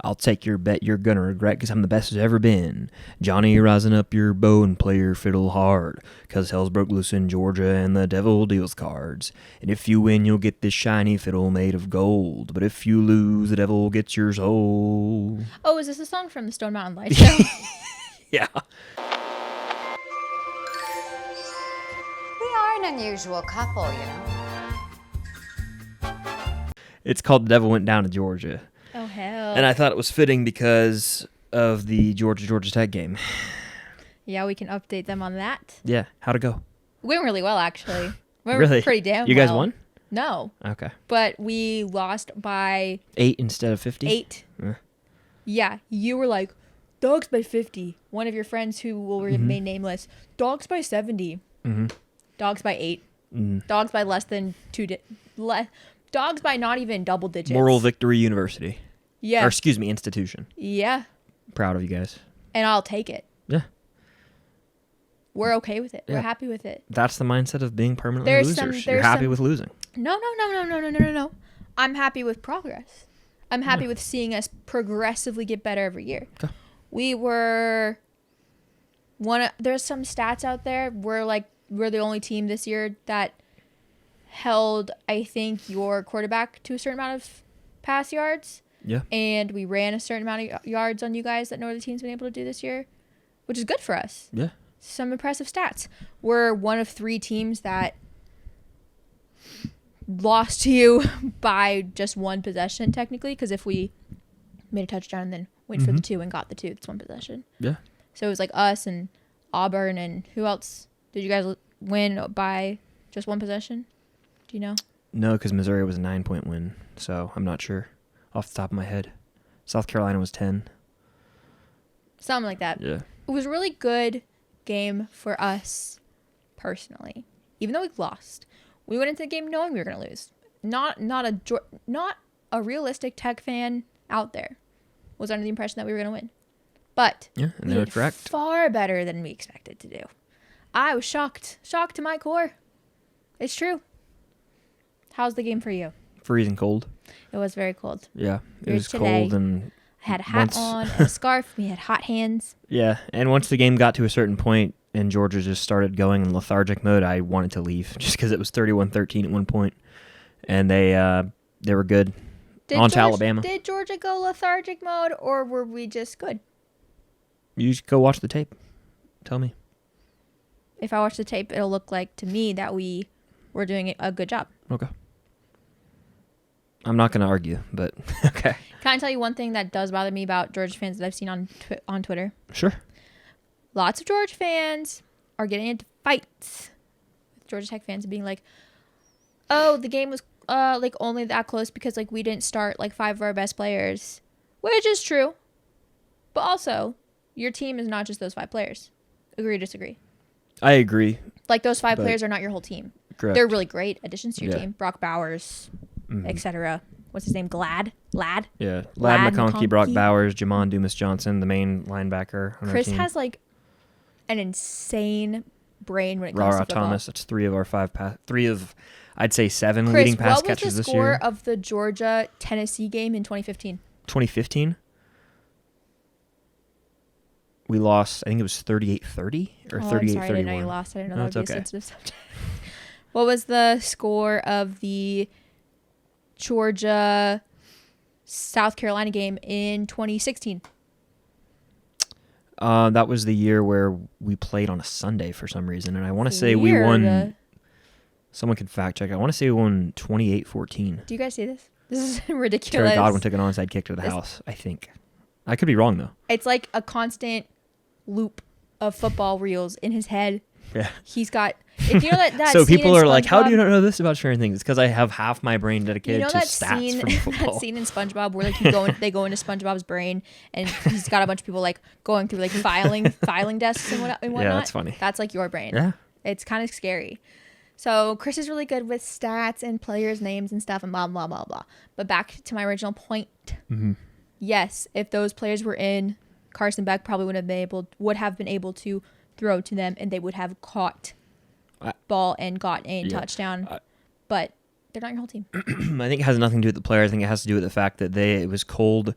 I'll take your bet you're gonna regret, 'cause I'm the best as ever been. Johnny, rising up your bow and play your fiddle hard, 'cause hell's broke loose in Georgia and the devil deals cards. And if you win, you'll get this shiny fiddle made of gold. But if you lose, the devil gets your soul. Oh, is this a song from the Stone Mountain Light Show? Yeah. We are an unusual couple, you know. It's called The Devil Went Down to Georgia. Oh, hell. And I thought it was fitting because of the Georgia Tech game. Yeah, we can update them on that. Yeah. How'd it go? Went really well, actually. Went Really? pretty damn You well. guys won? No. Okay. But we lost by 8 instead of 50? 8. Yeah, you were like, dogs by 50. One of your friends who will remain nameless, dogs by 70. Dogs by 8. Dogs by less than 2. Dogs by not even double digits. Moral Victory University. Yeah. Or excuse me, institution. Yeah. Proud of you guys. And I'll take it. Yeah. We're okay with it. Yeah. We're happy with it. That's the mindset of being permanently There's losers. some- You're there's happy some- with losing. No. I'm happy with progress. I'm happy with seeing us progressively get better every year. Okay. We were there's some stats out there. We're the only team this year that held, I think, your quarterback to a certain amount of pass yards. Yeah. And we ran a certain amount of yards on you guys that no other team's been able to do this year, which is good for us. Yeah. Some impressive stats. We're one of 3 teams that lost to you by just 1 possession, technically, because if we made a touchdown and then went for the 2 and got the 2, that's 1 possession. Yeah. So it was like us and Auburn, and who else? Did you guys win by just 1 possession? Do you know? No, because Missouri was a 9-point win, so I'm not sure off the top of my head. South Carolina was 10. Something like that. Yeah. It was a really good game for us personally. Even though we lost, we went into the game knowing we were going to lose. Not a realistic Tech fan out there was under the impression that we were going to win. But Yeah, and they we were did correct. far better than we expected to do. I was shocked to my core. It's true. How's the game for you? Freezing cold. It was very cold. Yeah, it Here was today. cold and I had a hat on and a scarf. We had hot hands. yeah, and once the game got to a certain point and Georgia just started going in lethargic mode, I wanted to leave just because it was 31-13 at one point, and they were good. To Alabama. Did Georgia go lethargic mode, or were we just good? You just go watch the tape. Tell me. If I watch the tape, it'll look like to me that we were doing a good job. Okay. I'm not going to argue, but okay. Can I tell you one thing that does bother me about Georgia fans that I've seen on Twitter? Sure. Lots of Georgia fans are getting into fights with Georgia Tech fans and being like, "Oh, the game was like only that close because like we didn't start like 5 of our best players," which is true. But also, your team is not just those 5 players. Agree or disagree? I agree. Like those 5 But- players are not your whole team. Correct. They're really great additions to your Yeah. team. Brock Bowers, etc. What's his name? Lad? Yeah. Lad Lad McConkey, Brock McConkey. Bowers, Jamon Dumas-Johnson, the main linebacker on our Chris team. has like an insane brain when it comes to Rara football. Thomas, that's 3 of our 5 3 of, I'd say 7 Chris, leading pass what was catchers the this score year. of the Georgia-Tennessee game in 2015? 2015? We lost, I think it was 38-30 or 38-31. I'm sorry, I didn't know you lost. I didn't know No, that would it's be a okay. sensitive subject. What was the score of the Georgia-South Carolina game in 2016? That was the year where we played on a Sunday for some reason, and I want to say we Weird. won. Someone can fact check. I want to say we won 28-14. Do you guys see this? This is Terry ridiculous. Godwin took an onside kick to the house, I think. I could be wrong, though. It's like a constant loop of football reels in his head. Yeah. He's got... If you know that So scene people in are like, how do you SpongeBob- not know this about sharing things? It's because I have half my brain You dedicated know to that stats scene, from football. that scene in SpongeBob where like they go into SpongeBob's brain and he's got a bunch of people like going through like filing desks and whatnot. Yeah, that's funny. That's like your brain. Yeah. It's kind of scary. So Chris is really good with stats and players' names and stuff and blah blah blah blah. But back to my original point. Mm-hmm. Yes, if those players were in, Carson Beck probably would have been able to throw to them and they would have caught ball and got a touchdown. But they're not your whole team. I think it has nothing to do with the players. I think it has to do with the fact that it was cold.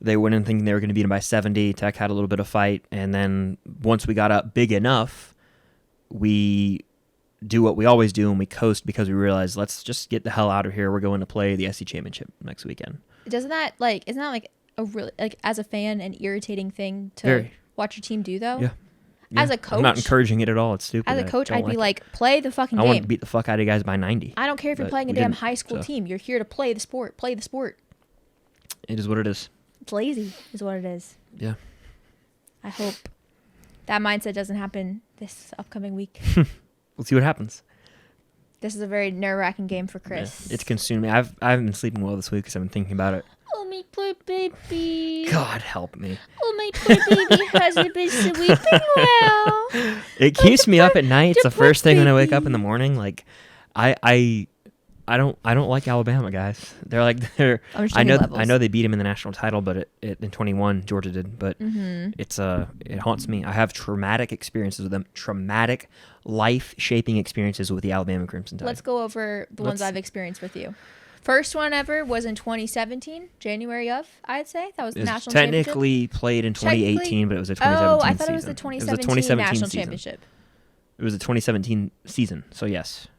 They went in thinking they were going to beat them by 70. Tech had a little bit of fight, and then once we got up big enough, we do what we always do, and we coast because we realized, let's just get the hell out of here. We're going to play the SC Championship next weekend. Isn't that like a really, like, as a fan, an irritating thing to Very. watch your team do though? Yeah. As a coach, I'm not encouraging it at all. It's stupid. as a coach, I'd be it. like, play the fucking I want to game. beat the fuck out of you guys by 90. I don't care if you're but playing a we damn didn't, high school so. team. You're here to play the sport. Play the sport. It is what it is. It's lazy, is what it is. Yeah. I hope that mindset doesn't happen this upcoming week. We'll see what happens. This is a very nerve-wracking game for Chris. Yeah, it's consuming. I haven't been sleeping well this week because I've been thinking about it. Oh, my poor baby. God help me. Oh, my poor baby hasn't been sleeping well. It keeps me up at night. It's the poor first thing when I wake up baby. in the morning. Like, I don't like Alabama, guys. They're like I'm just I know checking levels. I know they beat him in the national title, but in 21 Georgia did. But Mm-hmm. it haunts me. I have traumatic experiences with them. Traumatic, life-shaping experiences with the Alabama Crimson Tide. Let's go over the ones I've experienced with you. First one ever was in 2017, January of, I'd say. That was the It was national championship. technically played in 2018, but it was a 2017 Oh, I season. thought it was the It 2017 national season. championship. It was the 2017 season, so yes.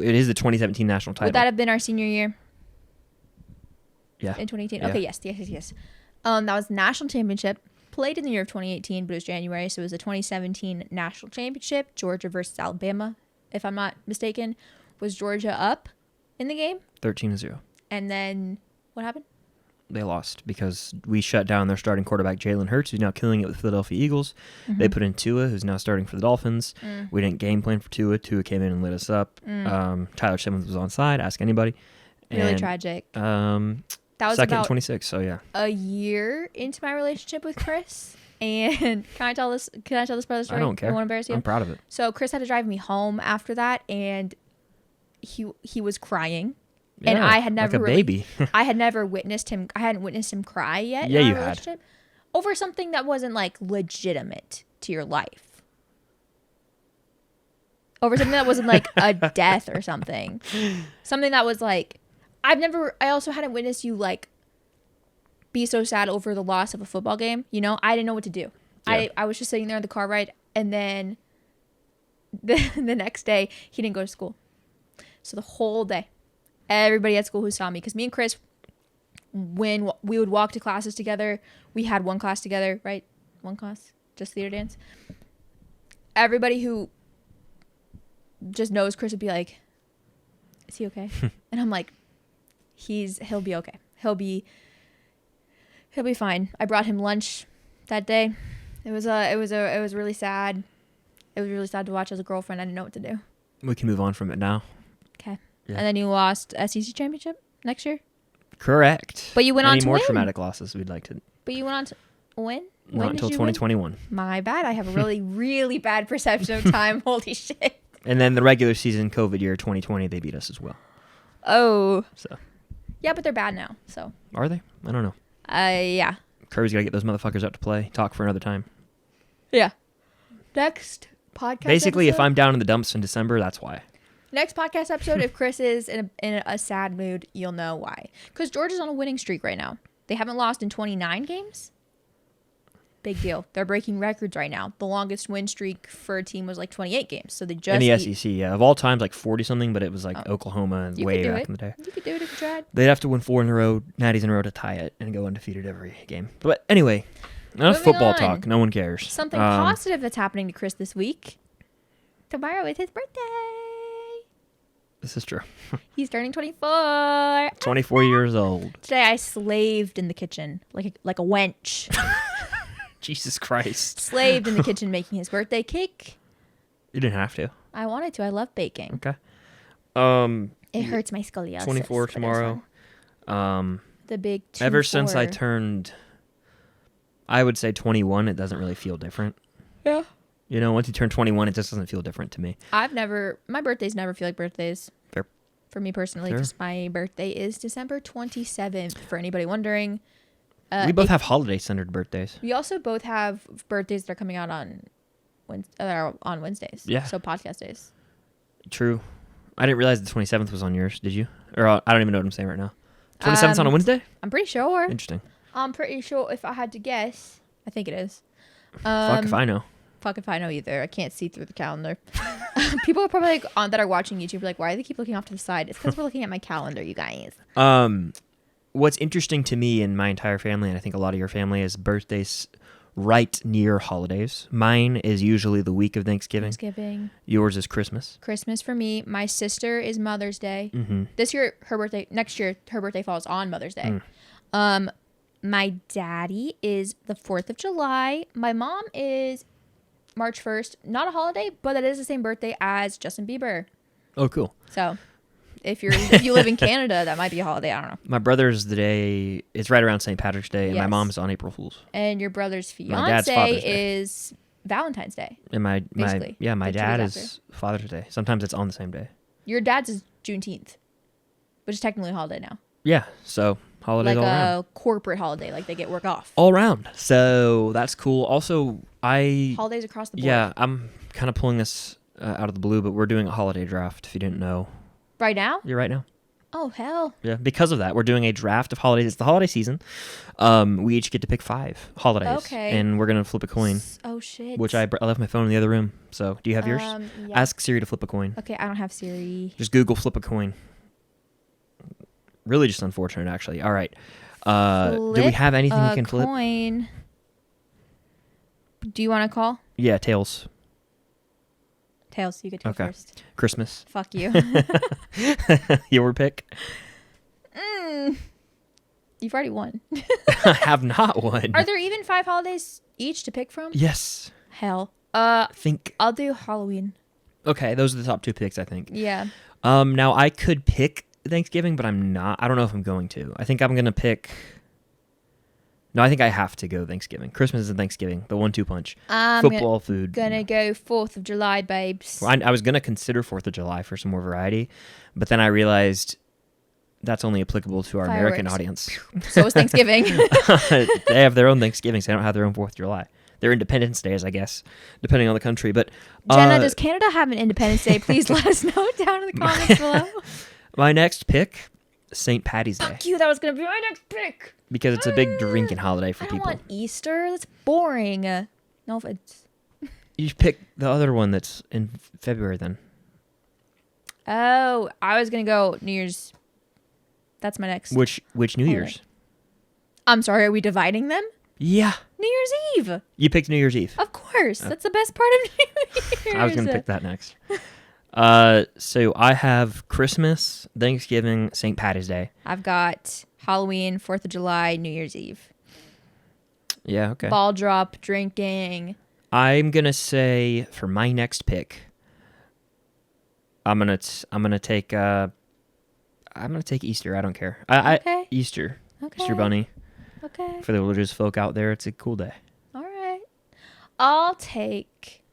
It is the 2017 national title. Would that have been our senior year yeah. in 2018? Yeah. Okay, yes. That was the national championship. Played in the year of 2018, but it was January, so it was the 2017 national championship. Georgia versus Alabama, if I'm not mistaken. Was Georgia up in the game? 13-0. And then what happened? They lost because we shut down their starting quarterback, Jalen Hurts, who's now killing it with the Philadelphia Eagles. Mm-hmm. They put in Tua, who's now starting for the Dolphins. Mm. We didn't game plan for Tua. Tua came in and lit us up. Tyler Simmons was on side. Ask anybody. Really And, tragic. That That was second about 26, so yeah. a year into my relationship with Chris. And can I tell this brother story? I don't care. I won't embarrass you. I'm proud of it. So Chris had to drive me home after that, and he was crying. And Yeah, I had never like a really, baby. I had never witnessed him. I hadn't witnessed him cry yet. Yeah, in our you had. relationship, over something that wasn't like legitimate to your life. Over something that wasn't like a death or something. Something that was like, I also hadn't witnessed you like be so sad over the loss of a football game. You know, I didn't know what to do. Yeah. I was just sitting there in the car ride, and then the next day he didn't go to school. So the whole day, everybody at school who saw me, because me and Chris, when we would walk to classes together, we had one class together, right? One class, just theater dance. Everybody who just knows Chris would be like, "Is he okay?" And I'm like, "He'll be okay. He'll be fine." I brought him lunch that day. It was really sad. It was really sad to watch as a girlfriend. I didn't know what to do. We can move on from it now. Okay. Yeah. And then you lost SEC championship next year. Correct. But you went on Any to more win. traumatic losses we'd like to... But you went on to win? Not When until did you win? 2021. My bad. I have a really, really bad perception of time. Holy shit. And then the regular season COVID year 2020, they beat us as well. Oh. So, Yeah, but they're bad now. So, are they? I don't know. yeah. Kirby's got to get those motherfuckers out to play. Talk for another time. Yeah. Next podcast Basically, if episode- I'm down in the dumps in December, that's why. Next podcast episode, if Chris is in a sad mood, you'll know why. Because Georgia's on a winning streak right now. They haven't lost in 29 games. Big deal. They're breaking records right now. The longest win streak for a team was like 28 games. So they just In the beat- SEC, yeah. Of all times, like 40-something, but it was like Oklahoma You way could do back it. in the day. You could do it if you tried. They'd have to win 4 in a row, natties in a row to tie it, and go undefeated every game. But anyway, enough Moving football on. talk. No one cares. Something positive that's happening to Chris this week. Tomorrow is his birthday. This is true. He's turning 24. 24 years old. Today I slaved in the kitchen like a wench. Jesus Christ. Slaved in the kitchen making his birthday cake. You didn't have to. I wanted to. I love baking. Okay. It hurts my scoliosis. 24 for this tomorrow. one. The big 2-4. Ever since I turned, I would say 21, it doesn't really feel different. Yeah. You know, once you turn 21, it just doesn't feel different to me. My birthdays never feel like birthdays. Fair. For me personally, Fair. because my birthday is December 27th, for anybody wondering. We both have holiday-centered birthdays. We also both have birthdays that are coming out on Wednesdays. Yeah. So podcast days. True. I didn't realize the 27th was on yours, did you? Or I don't even know what I'm saying right now. 27th on a Wednesday? I'm pretty sure. Interesting. I'm pretty sure if I had to guess, I think it is. Fuck if I know. Fuck if I know either. I can't see through the calendar. People are probably that are watching YouTube like, why do they keep looking off to the side? It's because we're looking at my calendar, you guys. What's interesting to me and my entire family, and I think a lot of your family, is birthdays right near holidays. Mine is usually the week of Thanksgiving. Yours is Christmas. Christmas for me. My sister is Mother's Day. Mm-hmm. This year, next year, her birthday falls on Mother's Day. My daddy is the 4th of July. My mom is March 1st. Not a holiday, but it is the same birthday as Justin Bieber. Oh, cool. So if you live in Canada, that might be a holiday. I don't know. My brother's the day, it's right around St. Patrick's Day, and my Yes. mom's on April Fool's. And your brother's My dad's Father's fiance Day. is Valentine's Day. And my Basically, like 2 dad days is Father's Day. Sometimes it's on the same day. Your dad's is Juneteenth, which is technically a holiday now. Yeah, so holidays Like all around. a corporate holiday, like they get work off. All around. So that's cool. Also, Holidays across the board. Yeah, I'm kind of pulling this out of the blue, but we're doing a holiday draft, if you didn't know. Right now? You're right now. Oh, hell. Yeah, because of that, we're doing a draft of holidays. It's the holiday season. We each get to pick 5 holidays. Okay. And we're going to flip a coin, Oh, shit. which I left my phone in the other room. So do you have yours? Yeah. Ask Siri to flip a coin. Okay, I don't have Siri. Just Google flip a coin. Really just unfortunate, actually. All right. Do we have anything we can flip? Coin. Do you want to call? Yeah, tails. Tails, you get to go Okay. first. Christmas. Fuck you. Your pick? You've already won. I have not won. Are there even 5 holidays each to pick from? Yes. Hell. Think. I'll do Halloween. Okay, those are the top 2 picks, I think. Yeah. Now I could pick Thanksgiving, but I'm not. I don't know if I'm going to. I think I'm going to pick. No, I think I have to go Thanksgiving. Christmas and Thanksgiving, the 1-2 punch. Football, food. Gonna go 4th of July, babes. Well, I was going to consider 4th of July for some more variety, but then I realized that's only applicable to our American Fireworks. audience. So is Thanksgiving. They have their own Thanksgivings. They don't have their own 4th of July. Their Independence Days, I guess, depending on the country. But Jenna, does Canada have an Independence Day? Please let us know down in the comments below. my next pick, St. Patty's Day, Fuck you, that was gonna be my next pick. because it's a big drinking holiday for I don't people. want Easter. That's boring. No offense. You pick the other one that's in February then. Oh, I was gonna go New Year's. That's my next. Which New Holiday. Year's? I'm sorry. Are we dividing them? Yeah. New Year's Eve. You picked New Year's Eve. Of course. That's the best part of New Year's. I was going to pick that next. So I have Christmas, Thanksgiving, St. Patty's Day. I've got Halloween, 4th of July, New Year's Eve. Yeah, okay. Ball drop, drinking. I'm going to say for my next pick, I'm going to take Easter. I don't care. Okay. Easter. Okay. Easter bunny. Okay. For the religious folk out there, it's a cool day. All right. I'll take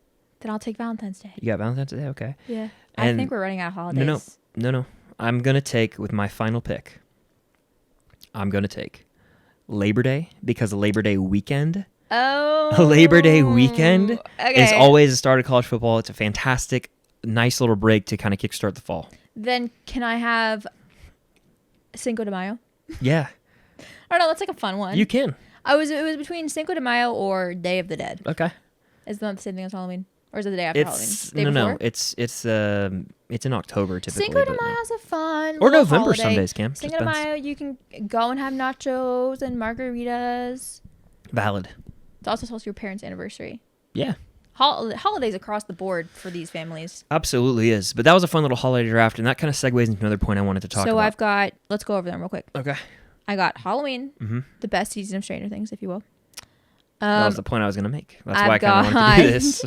Valentine's Day. You got Valentine's Day? Okay. Yeah. I And- think we're running out of holidays. No. I'm going to take, with my final pick, I'm going to take Labor Day, because Labor Day weekend, Oh. Labor Day weekend is Okay. always the start of college football. It's a fantastic, nice little break to kind of kickstart the fall. Then can I have Cinco de Mayo? Yeah, I don't know. That's like a fun one. you can. It was between Cinco de Mayo or Day of the Dead. Okay. Is that the same thing as Halloween, or is it the day after It's Halloween? Day no. before? It's in October typically. Cinco de but no. Mayo is a fun Or little November holiday. some days, Cam. Cinco de Mayo, you can go and have nachos and margaritas. Valid. It's also supposed to be your parents' anniversary. Yeah, Holidays across the board for these families. absolutely is. But that was a fun little holiday draft, and that kind of segues into another point I wanted to talk So about. I've got. Let's go over them real quick. Okay. I got Halloween, Mm-hmm. the best season of Stranger Things, if you will. That was the point I was going to make. That's I've why I kind of wanted to do got- this.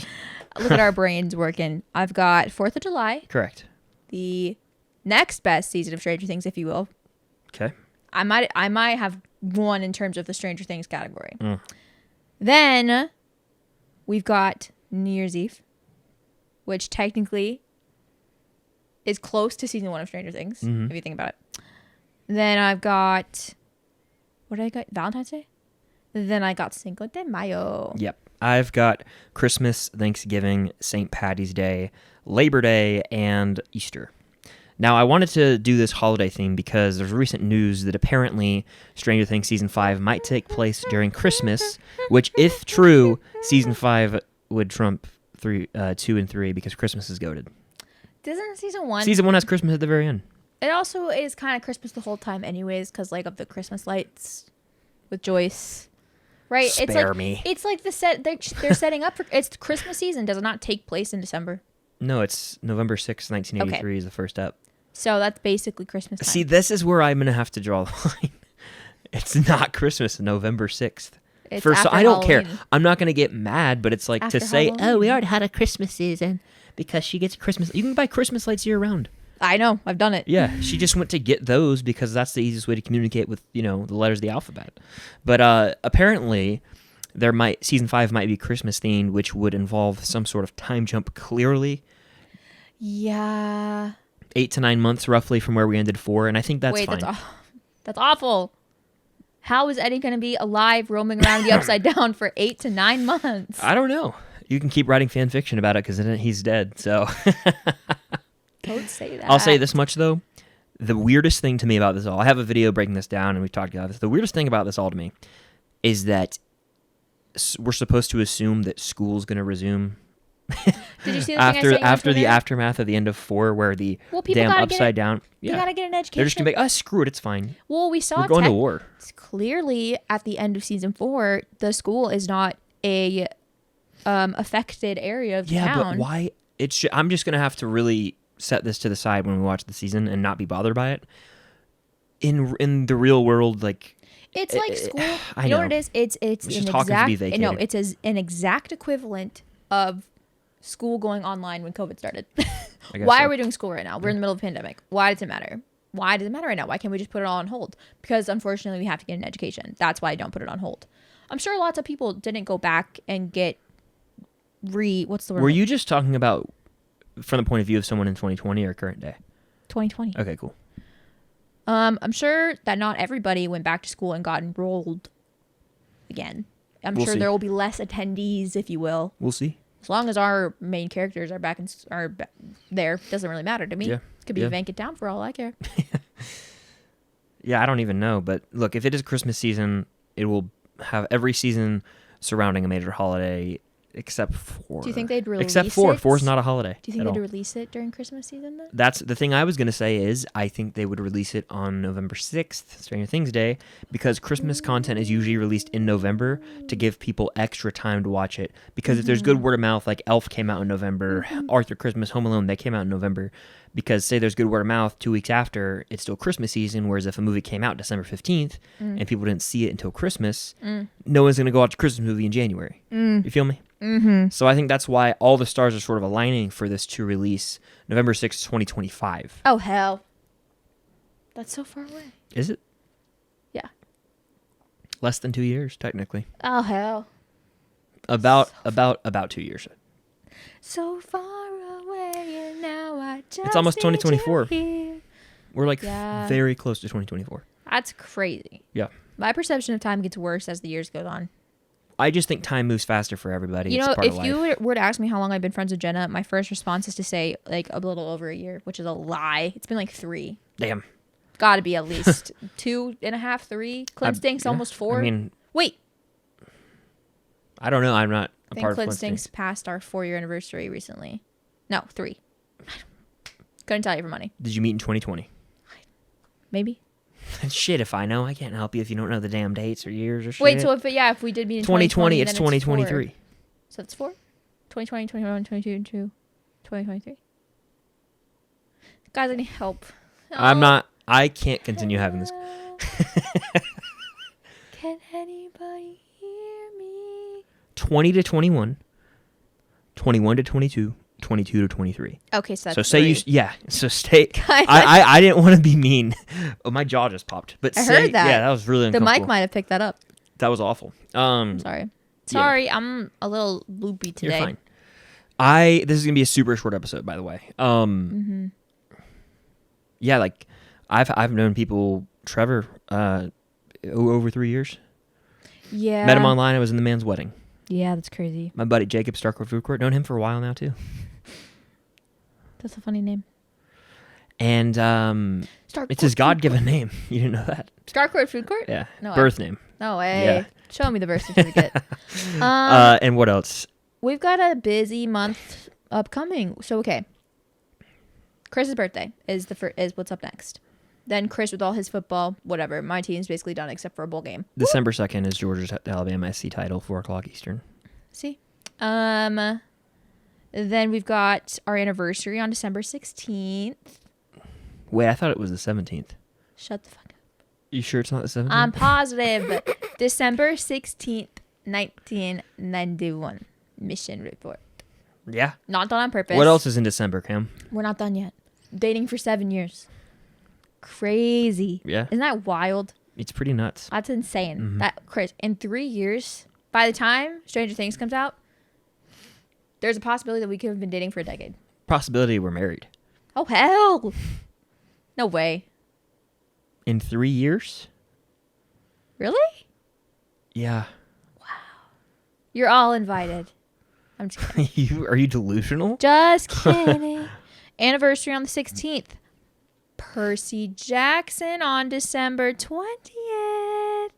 Look at our brains working. I've got 4th of July, Correct. the next best season of Stranger Things, if you will. Okay. I might have one in terms of the Stranger Things category. Mm. Then we've got New Year's Eve, which technically is close to season 1 of Stranger Things, if you think about it. Then I've got, what did I got? Valentine's Day? Then I got Cinco de Mayo. Yep. I've got Christmas, Thanksgiving, St. Patty's Day, Labor Day, and Easter. Now, I wanted to do this holiday theme because there's recent news that apparently Stranger Things Season 5 might take place during Christmas, which, if true, Season 5 would trump 2 and 3 because Christmas is goated. Doesn't Season 1... Season 1 has Christmas at the very end. It also is kind of Christmas the whole time anyways because, like, of the Christmas lights with Joyce. Right? Spare me. It's like they're setting up for... It's Christmas season. Does it not take place in December? No, it's November 6th, 1983 is the first step. So that's basically Christmas time. See, this is where I'm going to have to draw the line. It's not Christmas, November 6th. It's So after I don't care. Halloween. I'm not going to get mad, but it's like After to say, Halloween. oh, we already had a Christmas season because she gets Christmas. You can buy Christmas lights year round. I know. I've done it. Yeah, she just went to get those because that's the easiest way to communicate with, the letters of the alphabet. But apparently, Season 5 might be Christmas themed, which would involve some sort of time jump clearly. Yeah. 8 to 9 months roughly from where we ended 4, and I think that's fine. That's awful. How is Eddie going to be alive roaming around the Upside Down for 8 to 9 months? I don't know. You can keep writing fan fiction about it because he's dead, so... Don't say that. I'll say this much, though. The weirdest thing to me about this all... I have a video breaking this down, and we've talked about this. The weirdest thing about this all to me is that we're supposed to assume that school's going to resume... Did you see the thing I sent you on after the Twitter? aftermath of the end of 4 where the People damn gotta upside down... You Yeah. got to get an education. They're just going to be like, screw it, it's fine. Well, we saw We're going to war. clearly at the end of season 4, the school is not a affected area of the Yeah, town. but why? I'm just going to have to really set this to the side when we watch the season and not be bothered by it. In the real world, like... It's like school. I you know know. what it is? It's just an Hawkins to be exact. No, vacated. it's an exact equivalent of school going online when COVID started. I guess Why so. are we doing school right now? We're in the middle of a pandemic. Why does it matter? Why does it matter right now? Why can't we just put it all on hold? Because unfortunately, we have to get an education. That's why I don't put it on hold. I'm sure lots of people didn't go back and get what's the word? Were you just talking about from the point of view of someone in 2020 or current day? 2020. Okay, cool. I'm sure that not everybody went back to school and got enrolled again. I'm We'll sure see. there will be less attendees, if you will. We'll see. As long as our main characters are there, doesn't really matter to me. Yeah. Could be Yeah. Vank It Down for all I care. Yeah, I don't even know. But look, if it is Christmas season, it will have every season surrounding a major holiday except for... Do you think they'd release Except for... it? 4's not a holiday. Do you think at they'd all. release it during Christmas season then? That's the thing I was going to say is I think they would release it on November 6th, Stranger Things Day, because Christmas content is usually released in November to give people extra time to watch it. Because if there's good word of mouth, like Elf came out in November, Arthur Christmas, Home Alone, they came out in November. Because say there's good word of mouth 2 weeks after, it's still Christmas season, whereas if a movie came out December 15th and people didn't see it until Christmas, no one's going to go watch a Christmas movie in January. You feel me? Mm-hmm. So I think that's why all the stars are sort of aligning for this to release November 6th, 2025. Oh, hell. That's so far away. Is it? Yeah. Less than 2 years, technically. Oh, hell. About 2 years. So far away and now I just It's almost need you 2024. here. We're like Yeah. very close to 2024. That's crazy. Yeah. My perception of time gets worse as the years go on. I just think time moves faster for everybody. You It's know, part of if life. you were to ask me how long I've been friends with Jenna, my first response is to say like a little over a year, which is a lie. It's been like 3. Damn. Got to be at least 2.5, 3. Clint Stinks yeah. almost 4. I mean, Wait, I don't know. I'm not I a think part of Clint Clint Stinks Stinks. passed our 4-year anniversary recently. No, 3. Couldn't tell you for money. Did you meet in 2020? Maybe. Shit, if I know, I can't help you if you don't know the damn dates or years or shit. Wait, so if we did meet in 2020, it's then 2023. 4. So it's 4? 2020, 2021, 2022, 2023. Guys, I need help. I can't continue having this. Can anybody hear me? 20 to 21, 21 to 22, 22 to 23. Okay, so that's So say 3. so stay. I didn't want to be mean. Oh, my jaw just popped. But I say, heard that. Yeah, that was really The uncomfortable. mic might have picked that up. That was awful. Sorry. Sorry, I'm a little loopy today. You're fine. This is gonna be a super short episode, by the way. Yeah, like I've known people. Trevor, over 3 years. Yeah. Met him online. I was in the man's wedding. Yeah, that's crazy. My buddy Jacob Starkwood Food Court. Known him for a while now too. That's a funny name. And it's his God-given name. You didn't know that? Starcourt Food Court? Yeah. No Birth name. No way. Yeah. Show me the birth certificate. And what else? We've got a busy month upcoming. So, okay. Chris's birthday is what's up next. Then Chris with all his football, whatever. My team's basically done except for a bowl game. December 2nd is Georgia's Alabama SC title, 4 o'clock Eastern. See? Then we've got our anniversary on December 16th. Wait, I thought it was the 17th. Shut the fuck up. You sure it's not the 17th? I'm positive. December 16th, 1991. Mission report. Yeah. Not done on purpose. What else is in December, Cam? We're not done yet. Dating for 7 years. Crazy. Yeah. Isn't that wild? It's pretty nuts. That's insane. Mm-hmm. That Chris, in 3 years, by the time Stranger Things comes out, there's a possibility that we could have been dating for a decade. Possibility we're married. Oh hell. No way. In 3 years? Really? Yeah. You're all invited. I'm just kidding. Are you delusional? Just kidding. Anniversary on the 16th. Percy Jackson on December 20th.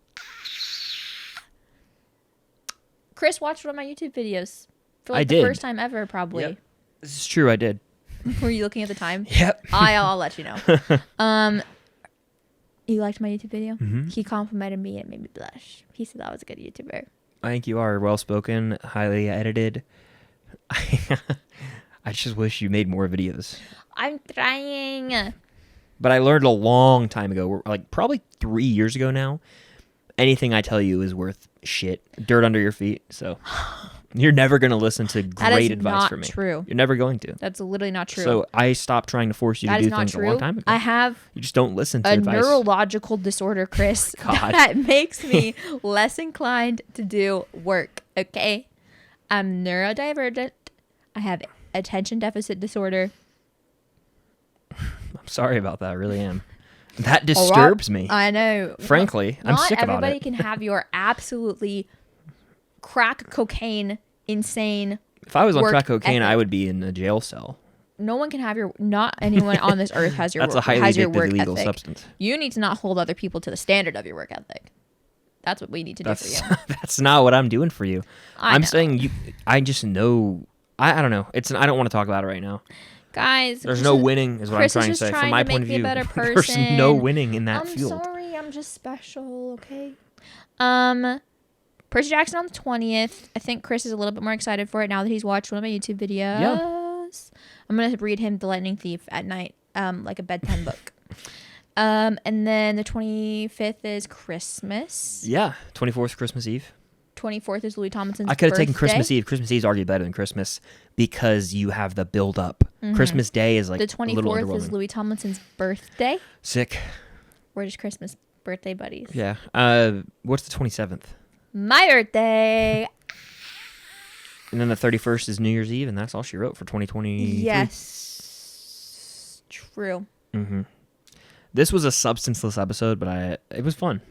Chris watched one of my YouTube videos for I the did. first time ever, probably. Yep. This is true, I did. Were you looking at the time? Yep. I'll let you know. You liked my YouTube video? Mm-hmm. He complimented me and it made me blush. He said I was a good YouTuber. I think you are well-spoken, highly edited. I just wish you made more videos. I'm trying. But I learned a long time ago, like probably 3 years ago now, anything I tell you is worth shit. Dirt under your feet. So you're never going to listen to great advice from me. That is not true. You're never going to. That's literally not true. So I stopped trying to force you That to is do not things true. a long time ago. I have You just don't listen to a advice. neurological disorder, Chris, God. that makes me less inclined to do work, okay? I'm neurodivergent. I have attention deficit disorder. I'm sorry about that. I really am. That disturbs me. I know. Frankly, I'm Not sick about everybody it. can have your absolutely crack cocaine insane. If I was on work crack cocaine, ethic. I would be in a jail cell. No one can have your. Not anyone on this earth has your. That's a work, highly has your addictive work illegal ethic. substance. You need to not hold other people to the standard of your work ethic. That's what we need to do for you. That's not what I'm doing for you. I'm know. saying you. I just know. I don't know. I don't want to talk about it right now. Guys, There's no winning, is what Chris I'm is trying to just say. From trying my to point of make me view, a better there's no person. winning in that I'm field. sorry, I'm just special, okay? Percy Jackson on the 20th. I think Chris is a little bit more excited for it now that he's watched one of my YouTube videos. Yeah. I'm gonna read him The Lightning Thief at night, like a bedtime book. And then the 25th is Christmas. Yeah, 24th Christmas Eve. 24th is Louis Tomlinson's I could have taken birthday. Christmas Eve. Christmas Eve is arguably better than Christmas because you have the build up. Christmas Day is like The a little 24th underwhelming. is Louis Tomlinson's birthday. Sick. We're just Christmas birthday buddies. Yeah. What's the 27th? My birthday. And then the 31st is New Year's Eve, and that's all she wrote for 2023. Yes. True. Mm-hmm. This was a substanceless episode, but it was fun.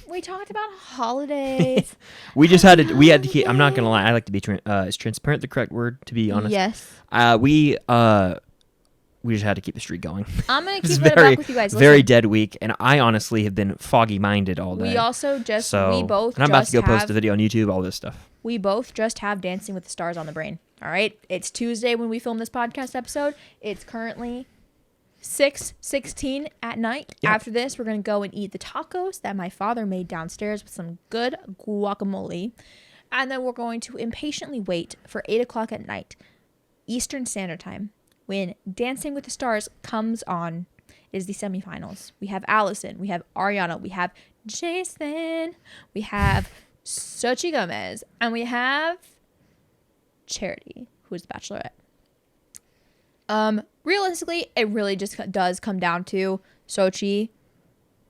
We talked about holidays. We had to keep, I'm not going to lie, I like to be, is transparent the correct word, to be honest? Yes. We just had to keep the streak going. I'm going to It's keep it very, back with you guys. very Listen, dead week, and I honestly have been foggy-minded all day. we also just, so, we both and I'm about just to go post have, a video on YouTube, all this stuff. we both just have Dancing with the Stars on the brain. All right? It's Tuesday when we film this podcast episode. It's currently 6:16 at night. Yeah. After this, we're going to go and eat the tacos that my father made downstairs with some good guacamole. And then we're going to impatiently wait for 8 o'clock at night, Eastern Standard Time, when Dancing with the Stars comes on. It is the semifinals. We have Allison. We have Ariana. We have Jason. We have Sochi Gomez. And we have Charity, who is the Bachelorette. Realistically, it really just does come down to Sochi,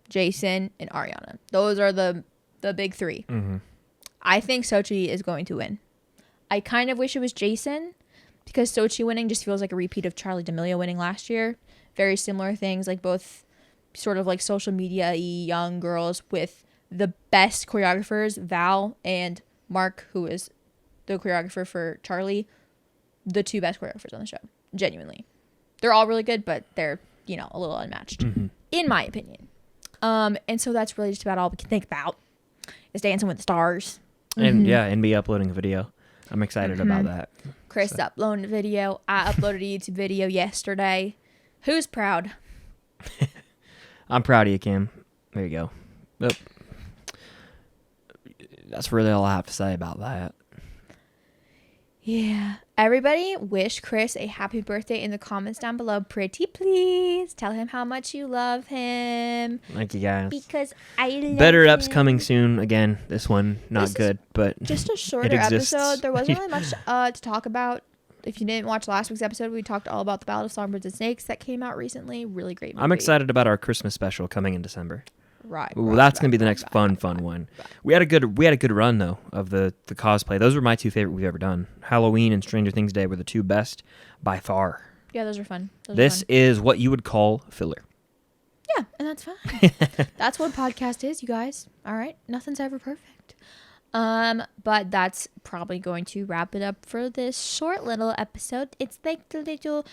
Jason, and Ariana. Those are the big three. Mm-hmm. I think Sochi is going to win. I kind of wish it was Jason because Sochi winning just feels like a repeat of Charlie D'Amelio winning last year. Very similar things, like both sort of like social media-y young girls with the best choreographers, Val and Mark, who is the choreographer for Charlie, the two best choreographers on the show. Genuinely. They're all really good, but they're a little unmatched, in my opinion. And so that's really just about all we can think about is Dancing with the Stars. And me uploading a video. I'm excited about that. Chris uploaded a video. I uploaded a YouTube video yesterday. Who's proud? I'm proud of you, Kim. There you go. Yep. That's really all I have to say about that. Yeah. Everybody wish Chris a happy birthday in the comments down below. Pretty please. Tell him how much you love him. Thank you, guys. Because I love Better him. Ups coming soon. Again, this one, not good, but just a shorter episode. There wasn't really much to talk about. If you didn't watch last week's episode, we talked all about the Battle of Songbirds and Snakes that came out recently. Really great movie. I'm excited about our Christmas special coming in December. Right. Well, that's gonna be the next fun one. We had a good run though of the cosplay. Those were my two favorite we've ever done. Halloween and Stranger Things Day were the two best by far. Yeah, those are fun. This is what you would call filler. Yeah, and that's fine. That's what podcast is, you guys. All right, nothing's ever perfect. But that's probably going to wrap it up for this short little episode. It's like a little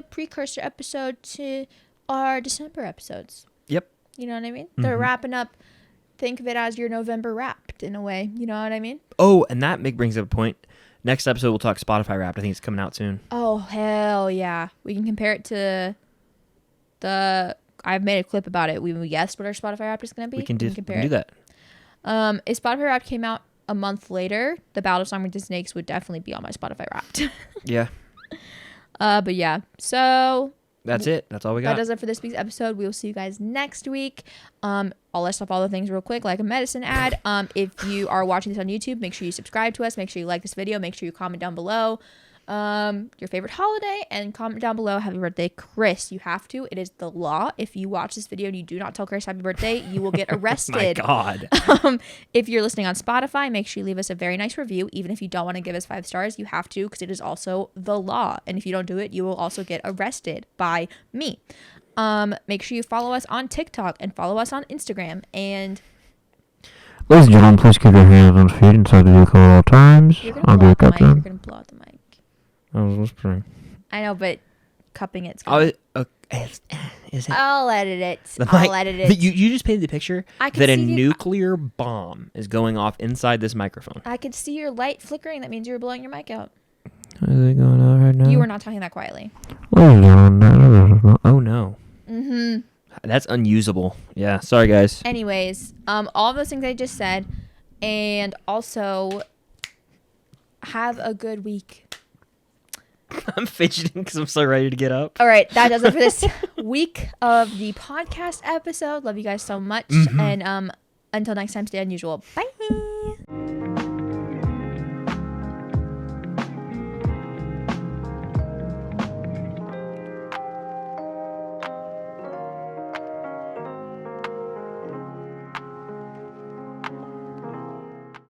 precursor episode to our December episodes. Yep. You know what I mean? They're wrapping up. Think of it as your November Wrapped in a way. You know what I mean? Oh, and that brings up a point. Next episode, we'll talk Spotify Wrapped. I think it's coming out soon. Oh, hell yeah. We can compare it to I've made a clip about it. We guessed what our Spotify Wrapped is going to be. We can do that. If Spotify Wrapped came out a month later, the Battle of Songbirds and Snakes would definitely be on my Spotify Wrapped. Yeah. But yeah. So... That's it. That's all we got. That does it for this week's episode. We will see you guys next week. I'll list off all the things real quick, like a medicine ad. If you are watching this on YouTube, make sure you subscribe to us. Make sure you like this video. Make sure you comment down below your favorite holiday and comment down below happy birthday, Chris. You have to. It is the law. If you watch this video and you do not tell Chris happy birthday, you will get arrested. My God. If you're listening on Spotify, make sure you leave us a very nice review. Even if you don't want to give us 5 stars, you have to, because it is also the law. And if you don't do it, you will also get arrested by me. Make sure you follow us on TikTok and follow us on Instagram. And ladies and gentlemen, please keep your hands on feet inside the vehicle at all times. I'll be your you're captain. gonna blow out the mic. I was whispering. I know, but cupping it's Is it? I'll edit it. I'll edit it. You just painted the picture I can that a see nuclear bomb is going off inside this microphone. I could see your light flickering. That means you were blowing your mic out. Is it going on right now? You were not talking that quietly. Ladies and gentlemen, Oh no. Mm-hmm. That's unusable. Yeah. Sorry, guys. Anyways, all those things I just said, and also have a good week. I'm fidgeting because I'm so ready to get up. All right, that does it for this week of the podcast episode. Love you guys so much, and until next time, stay unusual. Bye.